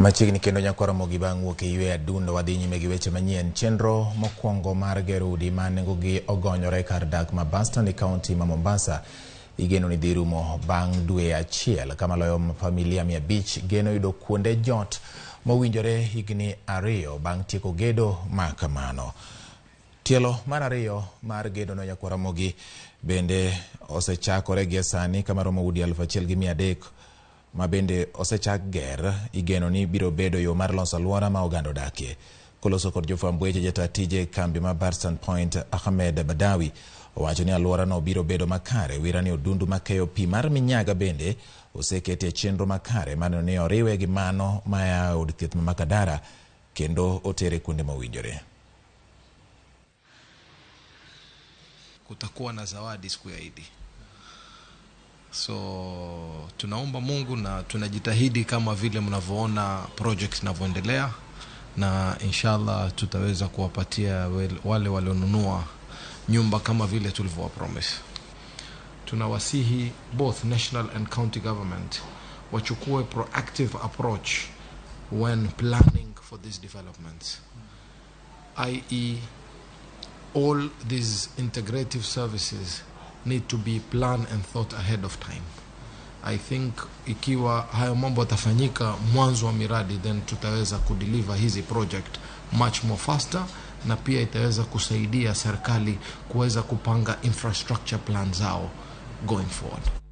Machiegni kendo nyako Ramogi bang' wuok e ywe adundo wadhi nyime gi weche manyien. Chenro mokwongo mar gero udi ma nengogi ogonyore kar dak ma Buxton e kaunti ma Mombasa igeno ni dhi rumo bang' dwe achiel ka maloyo familia 500 geno yudo kuonde jot mowinjore higni 2 bang' tieko gedo ma kamano. Tielo mar 2 mar gedo no nyako Ramogi bende osechakore gi sani kama romo udi 1300 ma bende osechak ger igeno ni biro bedo yo mar loso alwora ma oganda odakie. Koloso kod jofwamb weche jata tije kambi ma Buxton Point Ahmed Badawi owacho ni alwora no biro bedo makare. Wira ni odundu makeyo pi mar minyaga bende osekete chenro makare mano ni oriwe gi mano maya od thieth ma Makadara kendo otere kuonde mowinjore. Kutakuwa na zawadi siku ya Idi. So tunaomba Mungu na tunajitahidi kama vile mnavyoona project inavyoendelea, na inshallah tutaweza kuwapatia wale walionunua nyumba kama vile tulivyowapromise. Tunawasihi both national and county government wachukue proactive approach when planning for these developments, i.e. all these integrative services need to be planned and thought ahead of time. I think ikiwa hayo mambo yatafanyika mwanzo wa miradi, then tutaweza kudeliver hizi project much more faster, na pia itaweza kusaidia serikali kuweza kupanga infrastructure plan zao going forward.